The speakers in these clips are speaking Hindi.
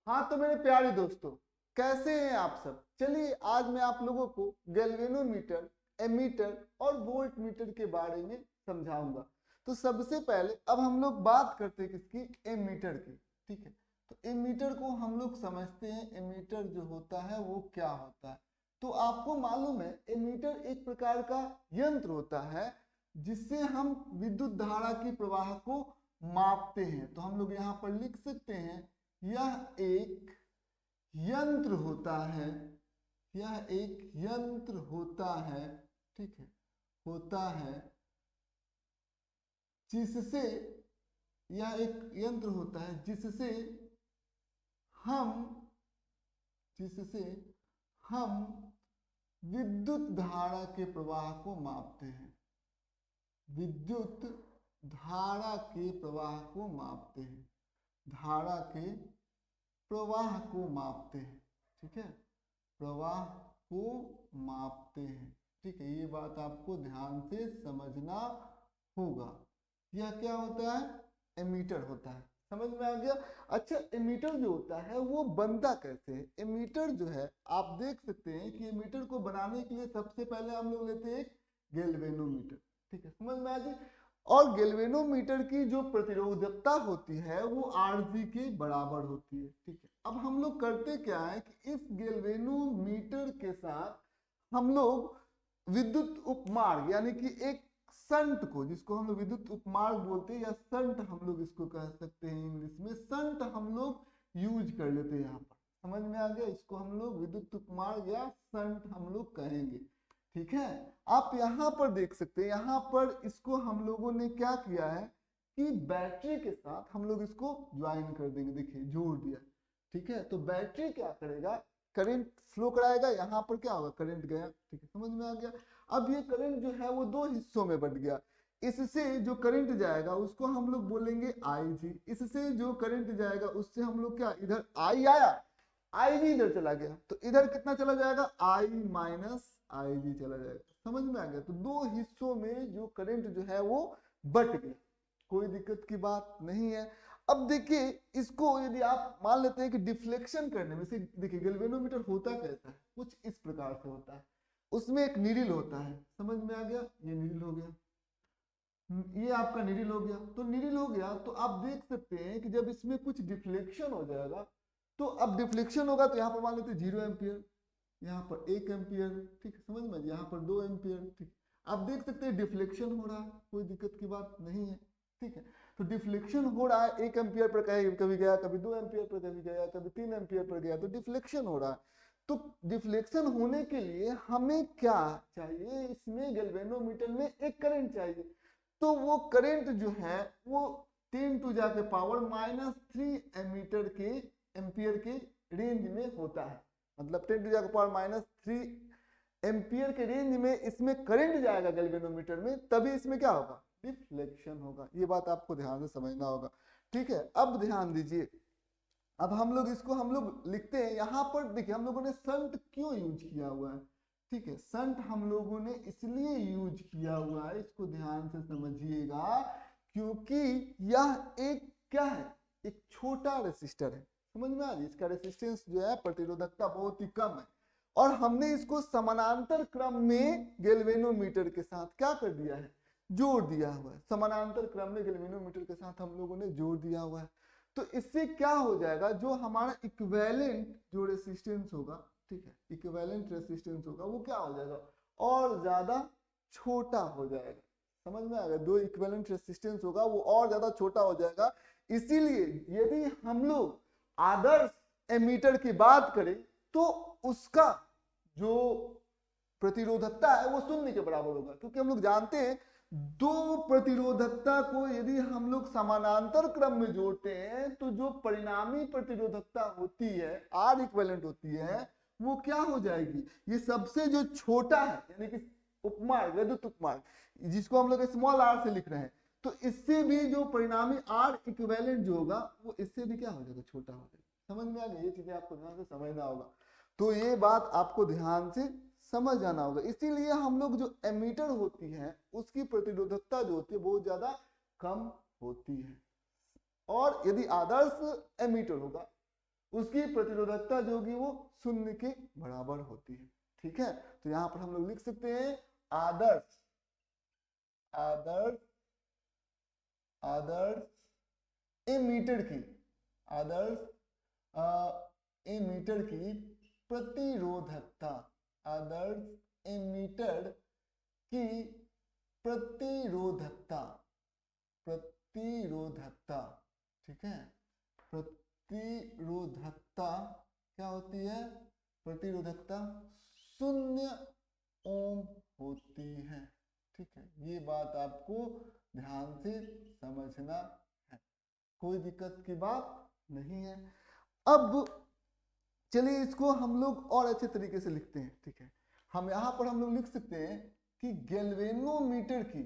हाँ तो मेरे प्यारे दोस्तों, कैसे हैं आप सब। चलिए आज मैं आप लोगों को गैल्वेनोमीटर, एमीटर और वोल्ट मीटर के बारे में समझाऊंगा। तो सबसे पहले अब हम लोग बात करते हैं किसकी, एमीटर की। ठीक है, तो एमीटर को हम लोग समझते हैं, एमीटर जो होता है वो क्या होता है। तो आपको मालूम है एमीटर एक प्रकार का यंत्र होता है जिससे हम विद्युत धारा की प्रवाह को मापते हैं। तो हम लोग यहाँ पर लिख सकते हैं, यह एक यंत्र होता है, यह एक यंत्र होता है, ठीक है, होता है जिससे, यह एक यंत्र होता है जिससे हम जिससे हम विद्युत धारा के प्रवाह को मापते हैं, विद्युत धारा के प्रवाह को मापते हैं, धारा के प्रवाह को मापते हैं। ठीक है, प्रवाह को मापते हैं। ठीक है, ये बात आपको ध्यान से समझना होगा। यह क्या होता है, एमीटर होता है। समझ में आ गया। अच्छा, एमीटर जो होता है वो बनता कैसे है। एमीटर जो है आप देख सकते हैं कि एमीटर को बनाने के लिए सबसे पहले हम लोग लेते हैं एक गैल्वेनोमीटर। ठीक है, समझ में आ गई। और गैल्वेनोमीटर की जो प्रतिरोधकता होती है वो Rg के बराबर होती है। ठीक है, अब हम लोग करते क्या है कि इस गैल्वेनोमीटर के साथ हम लोग विद्युत उपमार्ग यानी कि एक संट को, जिसको हम लोग विद्युत उपमार्ग बोलते हैं या संट हम लोग इसको कह सकते हैं इंग्लिश में, संट हम लोग यूज कर लेते हैं यहाँ पर। समझ में आ गया, इसको हम लोग विद्युत उपमार्ग या संट हम लोग कहेंगे। ठीक है, आप यहाँ पर देख सकते हैं, यहाँ पर इसको हम लोगों ने क्या किया है कि बैटरी के साथ हम लोग इसको ज्वाइन कर देंगे। देखिए जोड़ दिया। ठीक है, तो बैटरी क्या करेगा, करंट फ्लो कराएगा, यहाँ पर क्या होगा, करंट गया। ठीक है, समझ में आ गया। अब ये करंट जो है वो दो हिस्सों में बट गया। इससे जो करंट जाएगा उसको हम लोग बोलेंगे आई जी, इससे जो करंट जाएगा उससे हम लोग क्या, इधर आई आया, आई जी इधर चला गया, तो इधर कितना चला जाएगा, आई माइनस आई जी चला जाएगा। समझ में आ गया। तो दो हिस्सों में जो करंट जो है वो बट गया, कोई दिक्कत की बात नहीं है। अब देखिए इसको यदि आप मान लेते हैं कि डिफ्लेक्शन करने में से, देखिए गैल्वेनोमीटर होता कैसा है, कुछ इस प्रकार से होता है। उसमें एक नीडल होता है, समझ में आ गया, ये नीडल हो गया, ये आपका नीडल हो गया। तो नीडल हो गया तो आप देख सकते हैं कि जब इसमें कुछ डिफ्लेक्शन हो जाएगा, तो अब डिफ्लेक्शन होगा तो यहाँ पर मान लेते हैं 0 एम्पियर, यहाँ पर 1 एम्पियर। ठीक है, समझ में, यहाँ पर 2 एम्पियर। ठीक, आप देख सकते हैं डिफ्लेक्शन हो रहा है, कोई दिक्कत की बात नहीं है। ठीक है, तो डिफ्लेक्शन हो रहा है, 1 एम्पियर पर कभी गया, कभी 2 एम्पियर पर कभी गया, कभी 3 एम्पियर पर गया, तो डिफ्लेक्शन हो रहा है। तो डिफ्लेक्शन होने के लिए हमें क्या चाहिए, इसमें गैल्वेनोमीटर में एक करंट चाहिए। तो वो करंट जो है वो 10 टू जाके पावर -3 एमीटर के एम्पियर के रेंज में होता है। मतलब 10 टू जाके पावर -3 एम्पियर के रेंज में इसमें करंट जाएगा गैल्वेनोमीटर में, तभी इसमें क्या होगा, डिफ्लेक्शन होगा। ये बात आपको ध्यान से समझना होगा। ठीक है, अब ध्यान दीजिए, अब हम लोग इसको हम लोग लिखते हैं यहाँ पर। देखिए हम लोगों ने संट क्यों यूज किया हुआ है। ठीक है, संट हम लोगों ने इसलिए यूज किया हुआ है, इसको ध्यान से समझिएगा, क्योंकि यह एक क्या है, एक छोटा रेसिस्टर है। समझ में आ रही है, इसका रेसिस्टेंस जो है, प्रतिरोधकता बहुत ही कम है। और हमने इसको समानांतर क्रम में गैल्वेनोमीटर के साथ क्या कर दिया है, जोड़ दिया हुआ है। समानांतर क्रम में गैल्वेनोमीटर के साथ हम लोगों ने जोड़ दिया हुआ है। तो इससे क्या हो जाएगा, जो हमारा इक्विवेलेंट जो रेसिस्टेंस होगा, ठीक है, इक्विवेलेंट रेसिस्टेंस होगा, वो क्या हो जाएगा, और ज्यादा छोटा हो जाएगा। समझ में आ गया, जो इक्विवेलेंट रेसिस्टेंस होगा वो और ज्यादा छोटा हो जाएगा। इसीलिए यदि हम लोग आदर्श एमीटर की बात करें तो उसका जो प्रतिरोधकता है वो शून्य के बराबर होगा, क्योंकि हम लोग जानते हैं दो प्रतिरोधकता को यदि हम लोग समानांतर क्रम में जोड़ते हैं तो जो परिणामी प्रतिरोधकता होती है, आर इक्विवेलेंट होती है, वो क्या हो जाएगी, ये सबसे जो छोटा है, यानी कि उपमार्ग, विद्युत उपमार्ग, जिसको हम लोग स्मॉल आर से लिख रहे हैं, तो इससे भी जो परिणामी आर इक्विवेलेंट जो होगा वो इससे भी क्या हो जाएगा, छोटा हो जाएगा। समझ में आ गया, ये चीजें आपको ध्यान से समझना होगा। तो ये बात आपको ध्यान से समझ जाना होगा। इसीलिए हम लोग जो एमीटर होती है उसकी प्रतिरोधकता जो होती है बहुत ज्यादा कम होती है। और यदि आदर्श एमीटर होगा उसकी प्रतिरोधकता जो होगी वो 0 के बराबर होती है। ठीक है, तो यहाँ पर हम लोग लिख सकते हैं आदर्श आदर्श आदर्श एमीटर की एमीटर की प्रतिरोधकता आदर्श एमीटर की प्रतिरोधकता ठीक है, प्रतिरोधकता क्या होती है, प्रतिरोधकता 0 ओम होती है। ठीक है, ये बात आपको ध्यान से समझना है, कोई दिक्कत की बात नहीं है। अब चलिए इसको हम लोग और अच्छे तरीके से लिखते हैं। ठीक है, हम यहाँ पर हम लोग लिख सकते हैं कि गैल्वेनोमीटर की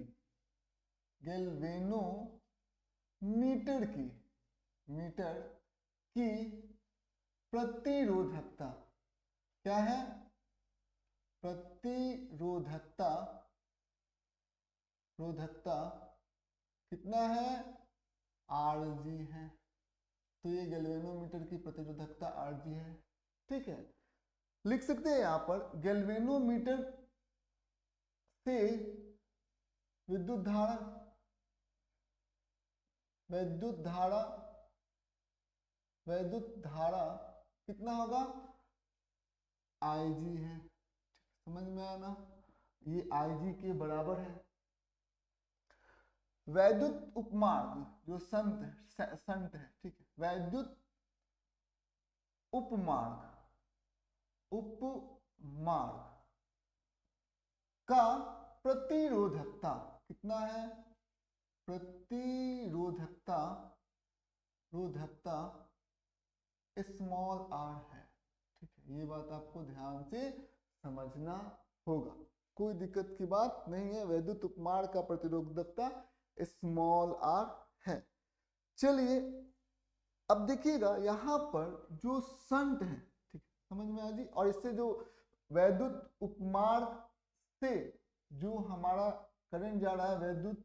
मीटर की प्रतिरोधकता क्या है, प्रतिरोधकता कितना है, Rg है। तो ये गैल्वेनोमीटर की प्रतिरोधकता Rg है। ठीक है, लिख सकते हैं यहां पर गैल्वेनोमीटर से विद्युत धारा कितना होगा, Ig है। समझ में आया ना, ये Ig के बराबर है। वैद्युत उपमार्ग जो संत है, ठीक है, वैद्युत उपमार्ग का प्रतिरोधकता कितना है, प्रतिरोधकता स्मॉल r है। ठीक है, ये बात आपको ध्यान से समझना होगा, कोई दिक्कत की बात नहीं है। वैद्युत उपमार्ग का प्रतिरोधकता स्मॉल r है। चलिए अब देखिएगा यहाँ पर जो संट है, ठीक है, समझ में आ जी, और इससे जो वैद्युत उपमार्ग से जो हमारा करंट जा रहा है, वैद्युत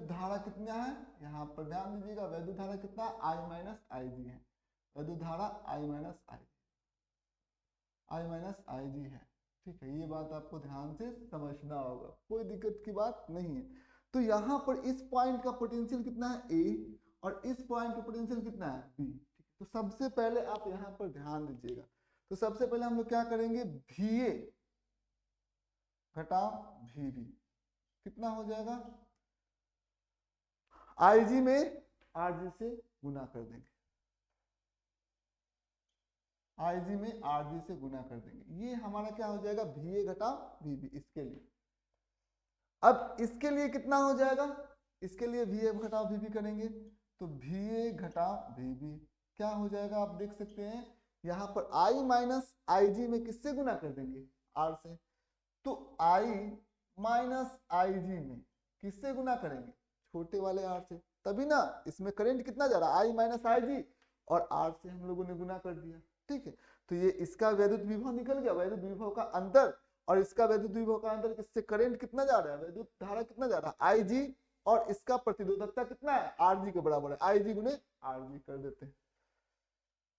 धारा कितना है, यहाँ पर ध्यान दीजिएगा, वैद्युत धारा कितना है, I माइनस IG है। वैद्युत धारा I माइनस IG है। ठीक है, ये बात आपको ध्यान से समझना होगा, कोई दिक्कत की बात नहीं है। तो यहाँ पर इस पॉइंट का पोटेंशियल कितना है A, और इस पॉइंट का पोटेंशियल कितना है B। तो सबसे पहले आप यहाँ पर ध्यान दीजिएगा, तो सबसे पहले हम लोग क्या करेंगे, VA घटाव VB कितना हो जाएगा, IG में RG से गुना कर देंगे, IG में RG से गुना कर देंगे, ये हमारा क्या हो जाएगा, VA घटाव VB। इसके लिए अब इसके लिए कितना हो जाएगा, इसके लिए VA घटाव VB करेंगे तो VA घटाव VB क्या हो जाएगा, आप देख सकते हैं यहाँ पर I माइनस IG में किससे गुना कर देंगे, R से। तो I माइनस IG में किससे गुना करेंगे, छोटे वाले R से, तभी ना इसमें करंट कितना जा रहा है, I माइनस IG, और R से हम लोगों ने गुना कर दिया। ठीक है, तो ये इसका वैद्युत विभव निकल गया, वैद्युत विभव का अंतर और इसका वैद्युत विभव का अंतर, किससे करंट कितना जा रहा है, वैद्युत धारा कितना जा रहा है IG, और इसका प्रतिरोधकता कितना है, RG के बराबर है, IG गुने RG कर देते हैं,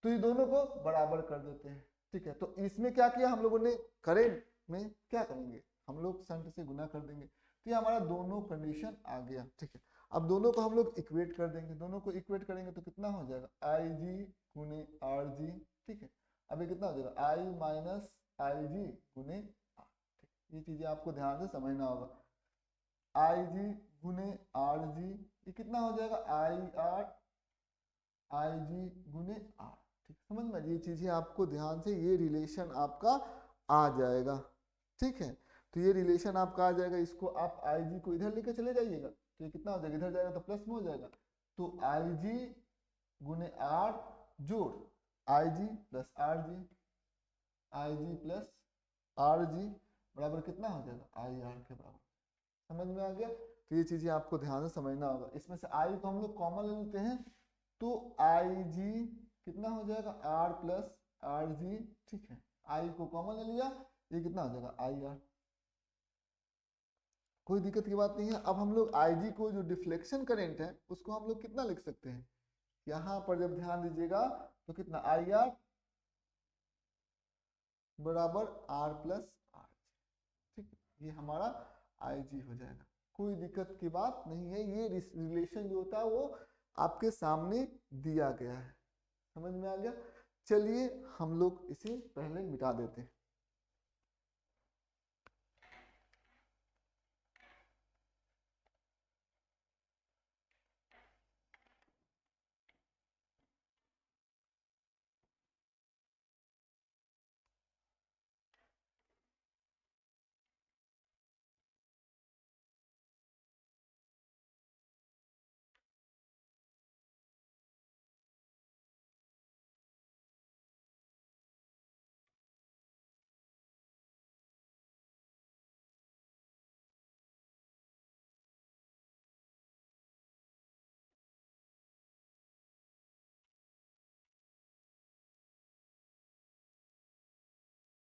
तो ये दोनों को बराबर कर देते हैं। ठीक है, तो इसमें क्या किया हम लोगों ने, करंट में क्या करेंगे, हम लोग शंट से गुना कर देंगे, तो ये हमारा दोनों कंडीशन आ गया। ठीक है, अब दोनों को हम लोग इक्वेट कर देंगे, दोनों को इक्वेट करेंगे तो कितना हो जाएगा, IG गुने RG। ठीक है, अब ये कितना हो जाएगा, I माइनस IG गुने R। ठीक, ये चीजें आपको ध्यान से समझना होगा, IG गुने RG, ये कितना हो जाएगा, IG गुने R। ठीक, समझ में, ये चीजें आपको ध्यान से, ये रिलेशन आपका आ जाएगा। ठीक है, तो ये रिलेशन आपका आ जाएगा, इसको आप IG को इधर लेकर चले जाइएगा तो ये कितना हो जाएगा, इधर जाएगा तो प्लस में हो जाएगा, तो IG गुने R जोड़ IG plus RG, IG plus RG बराबर कितना हो जाएगा, IR के बराबर। समझ में आ गया, तो ये चीजें आपको ध्यान से समझना होगा। इसमें से I को हम लोग कॉमन ले लेते हैं, तो IG कितना हो जाएगा, R प्लस RG। ठीक है, I को कॉमन ले लिया, ये कितना हो जाएगा, IR। कोई दिक्कत की बात नहीं है। अब हम लोग IG को जो डिफ्लेक्शन करंट है उसको हम लोग कितना लिख सकते हैं, यहाँ पर जब ध्यान दीजिएगा तो कितना IR बराबर R प्लस R, ठीक है, ये हमारा IG हो जाएगा। कोई दिक्कत की बात नहीं है, ये रिलेशन जो होता है वो आपके सामने दिया गया है, समझ में आ गया। चलिए हम लोग इसे पहले मिटा देते हैं।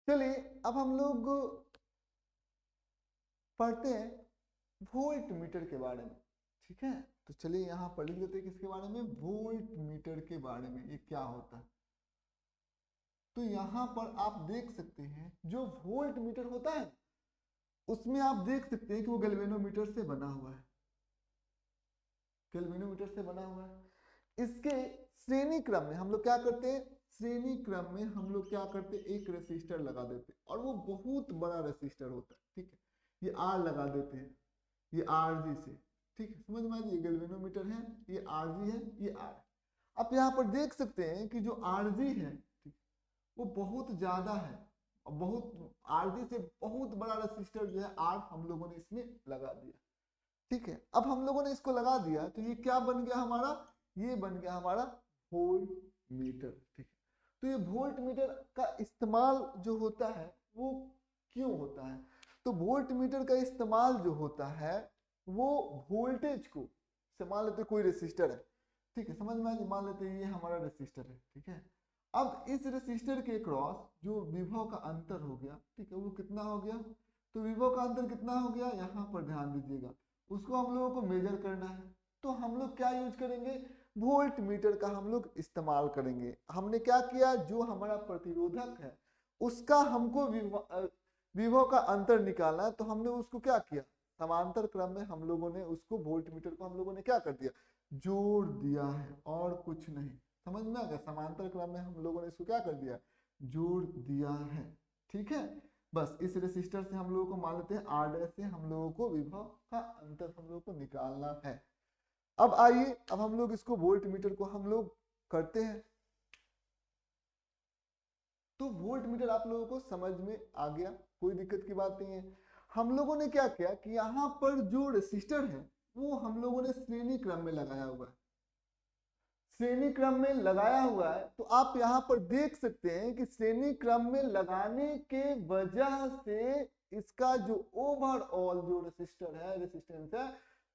चलिए अब हम लोग पढ़ते हैं वोल्ट मीटर के बारे में, ठीक है। तो चलिए यहाँ पर लिख देते हैं किसके बारे में, वोल्ट मीटर के बारे में, ये क्या होता है। तो यहाँ पर आप देख सकते हैं जो वोल्ट मीटर होता है उसमें आप देख सकते हैं कि वो गैल्वेनोमीटर से बना हुआ है, गैल्वेनोमीटर से बना हुआ है। इसके श्रेणी क्रम में हम लोग क्या करते हैं, श्रेणी क्रम में हम लोग क्या करते हैं, एक रेसिस्टर लगा देते हैं और वो बहुत बड़ा रेसिस्टर होता है, ठीक है। ये R लगा देते हैं, ये RG से, ठीक है, समझ में आ गया। गैल्वेनोमीटर है, ये RG है, ये R। आप यहाँ पर देख सकते हैं कि जो RG है, ठीक, वो बहुत ज्यादा है और बहुत RG से बहुत बड़ा रेसिस्टर जो है R हम लोगों ने इसमें लगा दिया, ठीक है। अब हम लोगों ने इसको लगा दिया तो ये क्या बन गया हमारा, ये बन गया हमारा वोल्ट मीटर, ठीक है। तो ये वोल्ट मीटर का इस्तेमाल जो होता है वो क्यों होता है, तो वोल्ट मीटर का इस्तेमाल जो होता है वो वोल्टेज को, मान लेते कोई रेसिस्टर है, ठीक है, समझ में आ, मान लेते ये हमारा रेसिस्टर है, ठीक है। अब इस रेसिस्टर के क्रॉस जो विभव का अंतर हो गया, ठीक है, वो कितना हो गया, तो विभव का अंतर कितना हो गया, यहाँ पर ध्यान दीजिएगा, उसको हम लोगों को मेजर करना है। तो हम लोग क्या यूज करेंगे, वोल्ट मीटर का हम लोग इस्तेमाल करेंगे। हमने क्या किया, जो हमारा प्रतिरोधक है उसका हमको विभव का अंतर निकालना है, तो हमने उसको क्या किया, समांतर क्रम में हम लोगों ने उसको वोल्ट मीटर को हम लोगों ने क्या कर दिया, जोड़ दिया है और कुछ नहीं, समझ में आ गया। समांतर क्रम में हम लोगों ने इसको क्या कर दिया, जोड़ दिया है, ठीक है। बस इस रेसिस्टर से हम लोगों को मान लेते हैं R' से हम लोगों को विभव का अंतर हम लोगों को निकालना है। अब आइए, अब हम लोग इसको वोल्ट मीटर को हम लोग करते हैं। तो वोल्ट मीटर आप लोगों को समझ में आ गया, कोई दिक्कत की बात नहीं है। हम लोगों ने क्या किया कि यहाँ पर जो रेसिस्टर है वो हम लोगों ने श्रेणी क्रम में लगाया हुआ है, श्रेणी क्रम में लगाया हुआ है। तो आप यहाँ पर देख सकते हैं कि श्रेणी क्रम में लगाने के वजह से इसका जो ओवरऑल जो रेसिस्टर है, रेसिस्टेंस है,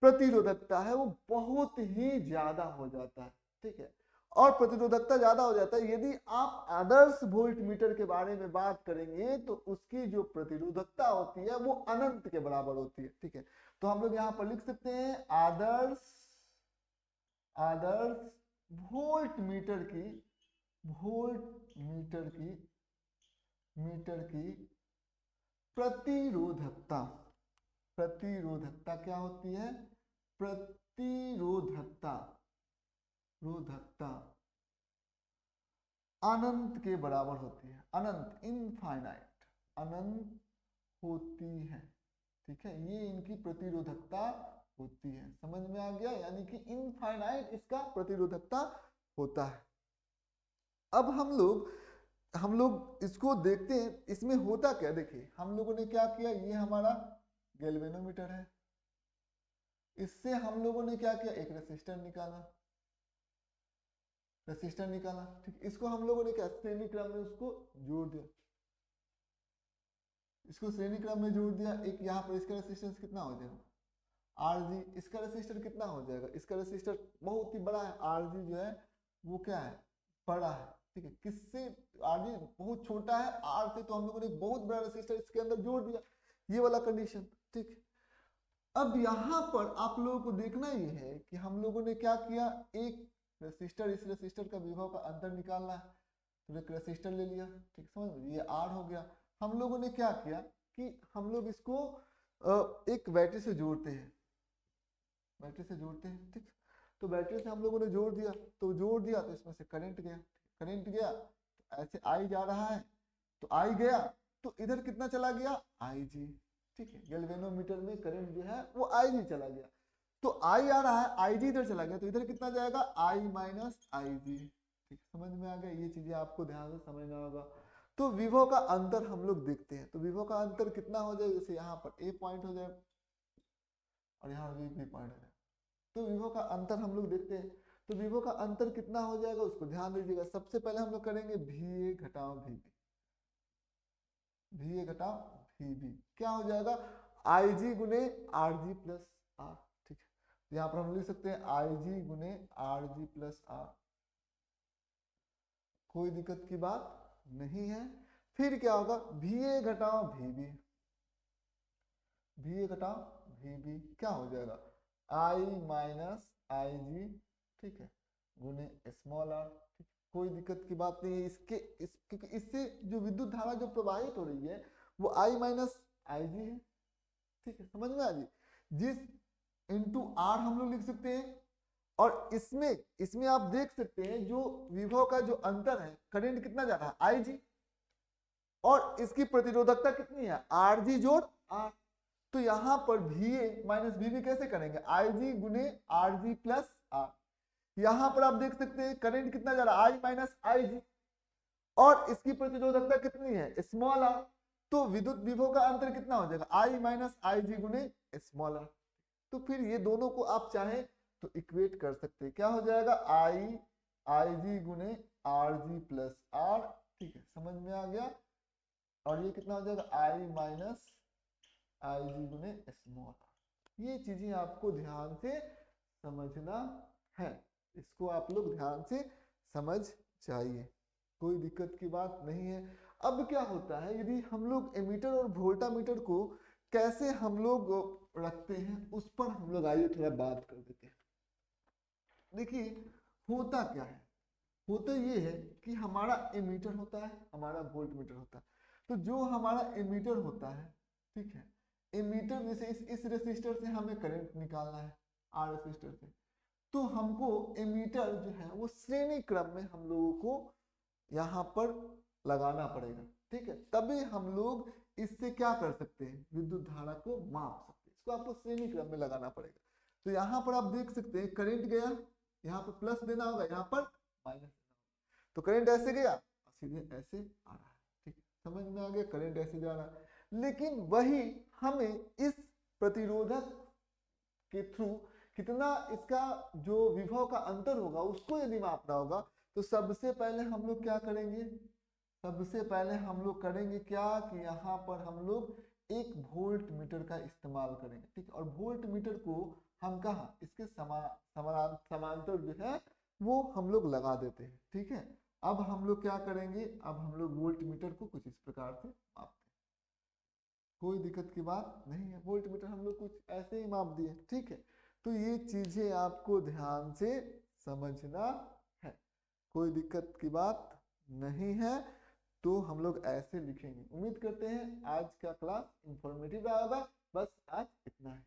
प्रतिरोधकता है, वो बहुत ही ज्यादा हो जाता है, ठीक है। और प्रतिरोधकता ज्यादा हो जाता है। यदि आप आदर्श वोल्ट मीटर के बारे में बात करेंगे तो उसकी जो प्रतिरोधकता होती है वो अनंत के बराबर होती है, ठीक है। तो हम लोग यहाँ पर लिख सकते हैं आदर्श आदर्श वोल्ट मीटर की, वोल्ट मीटर की प्रतिरोधकता, प्रतिरोधकता क्या होती है, प्रतिरोधकता रोधकता अनंत के बराबर होती है, अनंत, इनफाइनाइट, अनंत होती है, ठीक है। ये इनकी प्रतिरोधकता होती है, समझ में आ गया, यानी कि इनफाइनाइट इसका प्रतिरोधकता होता है। अब हम लोग इसको देखते हैं, इसमें होता क्या, देखिए हम लोगों ने क्या किया, ये हमारा गैल्वेनोमीटर है, इससे हम लोगों ने क्या किया, एक रेसिस्टर निकाला, रेसिस्टर निकाला, ठीक। इसको हम लोगों ने क्या श्रेणी क्रम में उसको जोड़ दिया, इसको श्रेणी क्रम में जोड़ दिया। एक यहाँ पर इसका रेसिस्टेंस कितना हो जाएगा, RG, इसका रेसिस्टर कितना हो जाएगा, इसका रेसिस्टर बहुत ही बड़ा है, RG जो है वो क्या है, बड़ा है, ठीक है। किससे, RG बहुत छोटा है R से, तो हम लोगों ने बहुत बड़ा रेसिस्टर इसके अंदर जोड़ दिया, ये वाला कंडीशन, ठीक। अब यहाँ पर आप लोगों को देखना ये है कि हम लोगों ने क्या किया, एक रेसिस्टर, इस रेसिस्टर का विभव का अंतर निकालना है, तो एक रेसिस्टर ले लिया, ठीक समझ में, ये R हो गया। हम लोगों ने क्या किया कि हम लोग इसको एक बैटरी से जोड़ते हैं, बैटरी से जोड़ते हैं, ठीक। तो बैटरी से हम लोगों ने जोड़ दिया, तो इसमें से करंट गया, करंट गया तो ऐसे आई जा रहा है, तो आई गया तो इधर कितना चला गया, आई जी, ठीक है। गैल्वेनोमीटर में करंट जो है वो आई जी चला गया, तो आई आ रहा है, आई जी इधर चला गया, तो इधर कितना जाएगा, आई माइनस आई जी, ठीक। समझ में आ गया, ये चीजें आपको ध्यान से समझना होगा। तो विभव का अंतर हम लोग देखते हैं, तो विभव का अंतर कितना हो जाए, जैसे यहाँ पर ए पॉइंट हो जाए और यहाँ बी पॉइंट हो जाए, तो विभव का अंतर हम लोग देखते हैं। तो विभव का अंतर कितना हो जाएगा उसको ध्यान दीजिएगा। सबसे पहले हम लोग करेंगे वी ए घटाओ वी बी, वी ए घटाओ वी बी क्या हो जाएगा, आई जी गुने आर जी प्लस आर, ठीक है। यहाँ पर हम लिख सकते हैं आई जी गुने आर जी प्लस आर, कोई दिक्कत की बात नहीं है। फिर क्या होगा, वी ए घटाओ वी बी, वी ए घटाओ वी बी क्या हो जाएगा, आई माइनस आई जी, ठीक है, गुने स्मॉल आर, ठीक। कोई दिक्कत की बात नहीं है। क्योंकि इससे जो विद्युत धारा जो प्रवाहित हो रही है वो आई माइनस आई जी है, ठीक है, समझ में आ जी। जिस इंटू आर हम लोग लिख सकते हैं, और इसमें इसमें आप देख सकते हैं जो विभव का जो अंतर है, करंट कितना जा रहा है, आई जी, और इसकी प्रतिरोधकता कितनी है, आर जी जोड़ आर। तो यहां पर V A minus V B कैसे करेंगे, आई जी गुने आर जी प्लस आर। यहां पर आप देख सकते हैं करंट कितना जा रहा है, आई माइनस आई जी, और इसकी प्रतिरोधकता कितनी है, स्मॉल आर। तो विद्युत विभव का अंतर कितना हो जाएगा, आई माइनस आई जी गुने स्मॉल आर। तो फिर ये दोनों को आप चाहें तो इक्वेट कर सकते हैं, क्या हो जाएगा, आई आई जी गुने आर जी प्लस आर, ठीक है, समझ में आ गया। और ये कितना हो जाएगा, आई माइनस आई जी गुने स्मॉल आर। ये चीजें आपको ध्यान से समझना है, इसको आप लोग ध्यान से समझ जाइए, कोई दिक्कत की बात नहीं है। अब क्या होता है, यदि हम लोग एमीटर और वोल्टामीटर को कैसे हम लोग रखते हैं उस पर हम लोग आइए थोड़ा बात कर देते हैं। देखिए होता क्या है, होता ये है कि हमारा एमीटर होता है, हमारा वोल्टमीटर होता है। तो जो हमारा एमीटर होता है, ठीक है, एमीटर जैसे इस रेसिस्टर से हमें करंट निकालना है, आर रेसिस्टर से, तो हमको एमीटर जो है वो श्रेणी क्रम में हम लोगों को यहाँ पर लगाना पड़ेगा, ठीक है, तभी हम लोग इससे क्या कर सकते हैं, विद्युत धारा को माप सकते हैं। इसको आपको श्रेणी क्रम में लगाना पड़ेगा। तो यहाँ पर आप देख सकते हैं करंट गया, यहाँ पर प्लस देना होगा, यहाँ पर माइनस देना होगा। तो करंट ऐसे गया सीधे ऐसे आ रहा है, ठीक है, समझ में आ गया, करंट ऐसे जा रहा है। लेकिन वही हमें इस प्रतिरोधक के थ्रू कितना इसका जो विभव का अंतर होगा उसको यदि मापना होगा, तो सबसे पहले हम लोग क्या करेंगे, सबसे पहले हम लोग करेंगे क्या कि यहाँ पर हम लोग एक वोल्ट मीटर का इस्तेमाल करेंगे, ठीक है। और वोल्ट मीटर को हम कहाँ, इसके समांतर जो है वो हम लोग लगा देते हैं, ठीक है। अब हम लोग क्या करेंगे, अब हम लोग वोल्ट मीटर को कुछ इस प्रकार से मापते हैं, कोई दिक्कत की बात नहीं है। वोल्ट मीटर हम लोग कुछ ऐसे ही माप दिए, ठीक है। तो ये चीजें आपको ध्यान से समझना है, कोई दिक्कत की बात नहीं है। तो हम लोग ऐसे लिखेंगे। उम्मीद करते हैं आज का क्लास इंफॉर्मेटिव रहा होगा। बस आज इतना है।